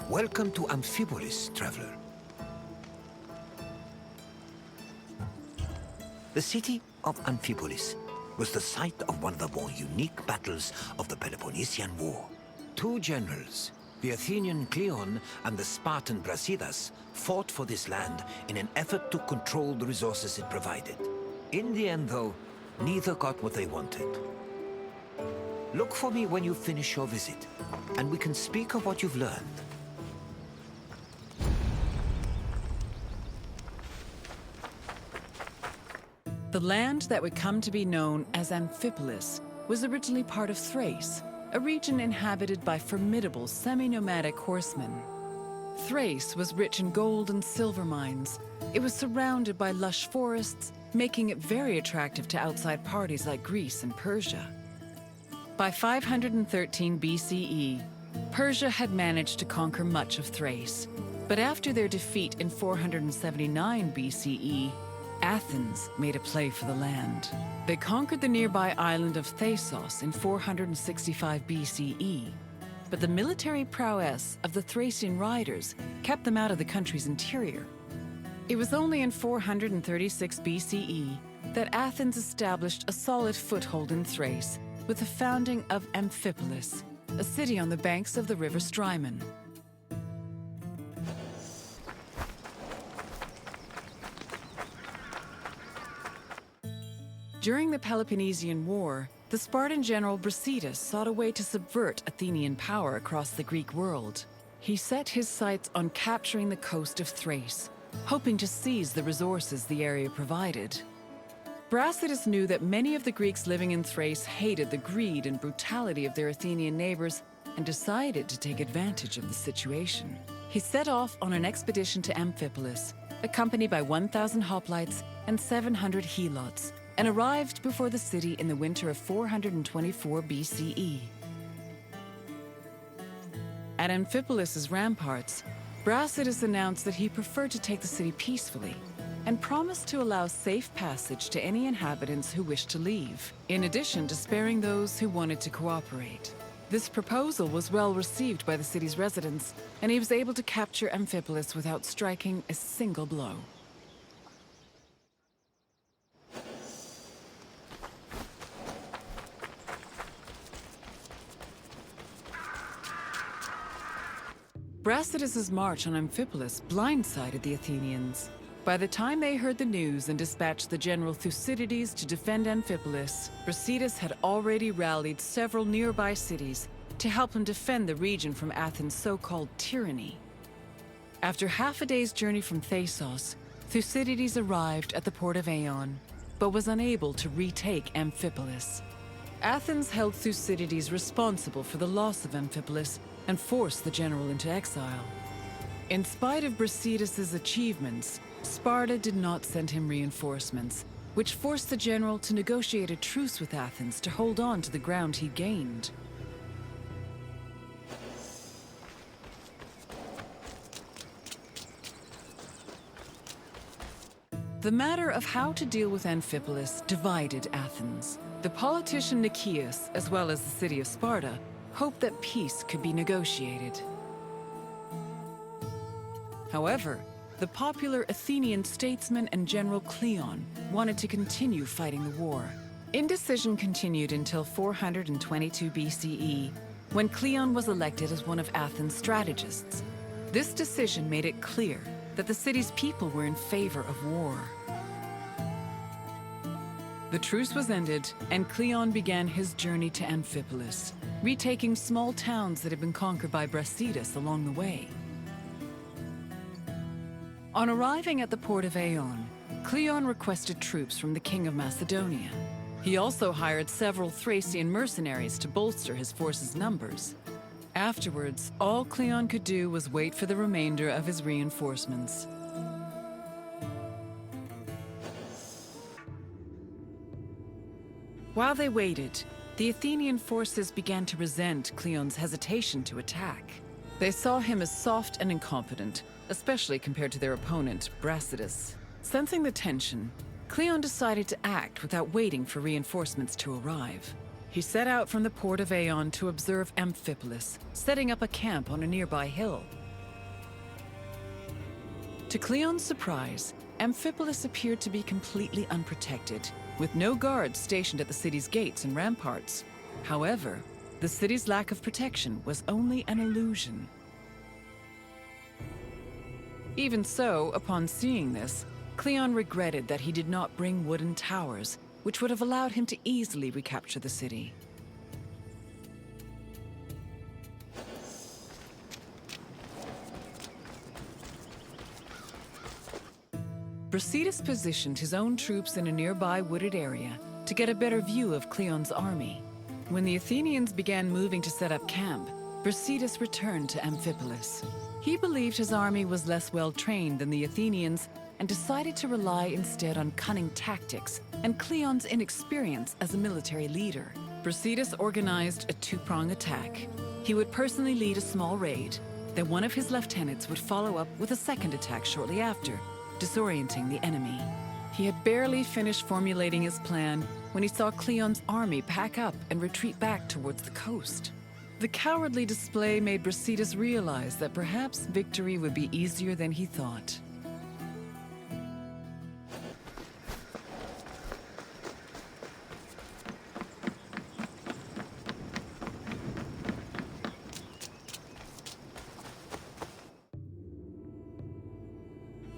Welcome to Amphipolis, traveler. The city of Amphipolis was the site of one of the more unique battles of the Peloponnesian War. Two generals, the Athenian Cleon and the Spartan Brasidas, fought for this land in an effort to control the resources it provided. In the end, though, neither got what they wanted. Look for me when you finish your visit, and we can speak of what you've learned. The land that would come to be known as Amphipolis was originally part of Thrace, a region inhabited by formidable semi-nomadic horsemen. Thrace was rich in gold and silver mines. It was surrounded by lush forests, making it very attractive to outside parties like Greece and Persia. By 513 BCE, Persia had managed to conquer much of Thrace. But after their defeat in 479 BCE, Athens made a play for the land. They conquered the nearby island of Thasos in 465 BCE, but the military prowess of the Thracian riders kept them out of the country's interior. It was only in 436 BCE that Athens established a solid foothold in Thrace with the founding of Amphipolis, a city on the banks of the river Strymon. During the Peloponnesian War, the Spartan general Brasidas sought a way to subvert Athenian power across the Greek world. He set his sights on capturing the coast of Thrace, hoping to seize the resources the area provided. Brasidas knew that many of the Greeks living in Thrace hated the greed and brutality of their Athenian neighbors and decided to take advantage of the situation. He set off on an expedition to Amphipolis, accompanied by 1,000 hoplites and 700 helots, and arrived before the city in the winter of 424 BCE. At Amphipolis' ramparts, Brasidas announced that he preferred to take the city peacefully and promised to allow safe passage to any inhabitants who wished to leave, in addition to sparing those who wanted to cooperate. This proposal was well received by the city's residents, and he was able to capture Amphipolis without striking a single blow. Brasidas' march on Amphipolis blindsided the Athenians. By the time they heard the news and dispatched the general Thucydides to defend Amphipolis, Brasidas had already rallied several nearby cities to help him defend the region from Athens' so-called tyranny. After half a day's journey from Thasos, Thucydides arrived at the port of Eion, but was unable to retake Amphipolis. Athens held Thucydides responsible for the loss of Amphipolis and forced the general into exile. In spite of Brasidas' achievements, Sparta did not send him reinforcements, which forced the general to negotiate a truce with Athens to hold on to the ground he gained. The matter of how to deal with Amphipolis divided Athens. The politician Alexios, as well as the city of Sparta, hoped that peace could be negotiated. However, the popular Athenian statesman and general Cleon wanted to continue fighting the war. Indecision continued until 422 BCE, when Cleon was elected as one of Athens' strategists. This decision made it clear that the city's people were in favor of war. The truce was ended, and Cleon began his journey to Amphipolis, retaking small towns that had been conquered by Brasidas along the way. On arriving at the port of Eion, Cleon requested troops from the king of Macedonia. He also hired several Thracian mercenaries to bolster his force's numbers. Afterwards, all Cleon could do was wait for the remainder of his reinforcements. While they waited, the Athenian forces began to resent Cleon's hesitation to attack. They saw him as soft and incompetent, especially compared to their opponent, Brasidas. Sensing the tension, Cleon decided to act without waiting for reinforcements to arrive. He set out from the port of Eion to observe Amphipolis, setting up a camp on a nearby hill. To Cleon's surprise, Amphipolis appeared to be completely unprotected, with no guards stationed at the city's gates and ramparts. However, the city's lack of protection was only an illusion. Even so, upon seeing this, Cleon regretted that he did not bring wooden towers, which would have allowed him to easily recapture the city. Brasidas positioned his own troops in a nearby wooded area to get a better view of Cleon's army. When the Athenians began moving to set up camp, Brasidas returned to Amphipolis. He believed his army was less well-trained than the Athenians and decided to rely instead on cunning tactics and Cleon's inexperience as a military leader. Brasidas organized a two-prong attack. He would personally lead a small raid, then one of his lieutenants would follow up with a second attack shortly after, disorienting the enemy. He had barely finished formulating his plan when he saw Cleon's army pack up and retreat back towards the coast. The cowardly display made Brasidas realize that perhaps victory would be easier than he thought.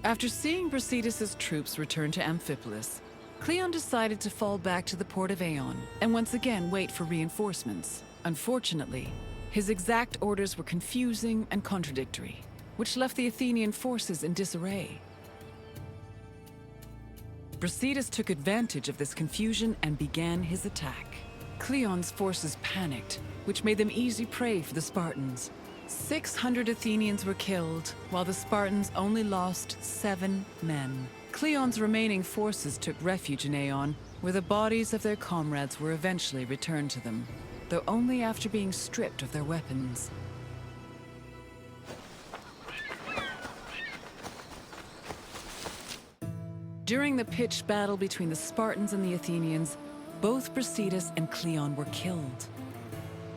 After seeing Brasidas' troops return to Amphipolis, Cleon decided to fall back to the port of Aeon and once again wait for reinforcements. Unfortunately, his exact orders were confusing and contradictory, which left the Athenian forces in disarray. Brasidas took advantage of this confusion and began his attack. Cleon's forces panicked, which made them easy prey for the Spartans. 600 Athenians were killed, while the Spartans only lost 7 men. Cleon's remaining forces took refuge in Aeon, where the bodies of their comrades were eventually returned to them, though only after being stripped of their weapons. During the pitched battle between the Spartans and the Athenians, both Brasidas and Cleon were killed.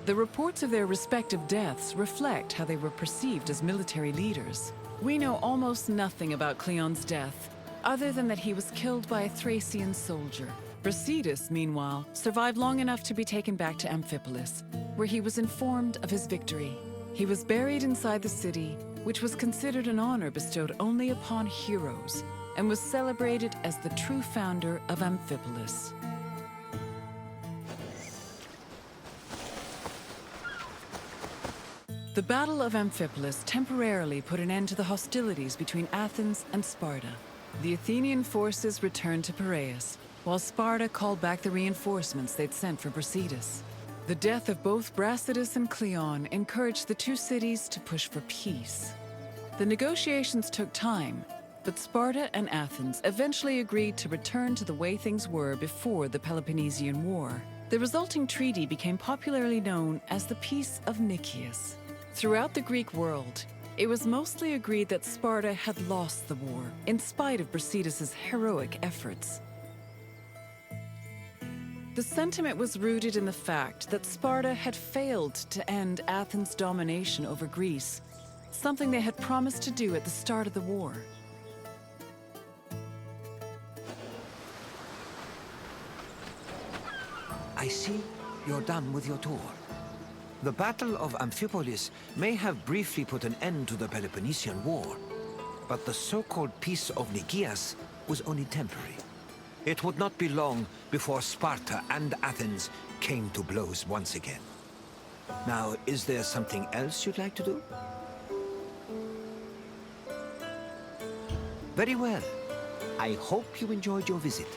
The reports of their respective deaths reflect how they were perceived as military leaders. We know almost nothing about Cleon's death, other than that he was killed by a Thracian soldier. Brasidas, meanwhile, survived long enough to be taken back to Amphipolis, where he was informed of his victory. He was buried inside the city, which was considered an honor bestowed only upon heroes, and was celebrated as the true founder of Amphipolis. The Battle of Amphipolis temporarily put an end to the hostilities between Athens and Sparta. The Athenian forces returned to Piraeus, while Sparta called back the reinforcements they'd sent for Brasidas. The death of both Brasidas and Cleon encouraged the two cities to push for peace. The negotiations took time, but Sparta and Athens eventually agreed to return to the way things were before the Peloponnesian War. The resulting treaty became popularly known as the Peace of Nicias. Throughout the Greek world, it was mostly agreed that Sparta had lost the war, in spite of Brasidas' heroic efforts. The sentiment was rooted in the fact that Sparta had failed to end Athens' domination over Greece, something they had promised to do at the start of the war. I see you're done with your tour. The Battle of Amphipolis may have briefly put an end to the Peloponnesian War, but the so-called Peace of Nicias was only temporary. It would not be long before Sparta and Athens came to blows once again. Now, is there something else you'd like to do? Very well. I hope you enjoyed your visit.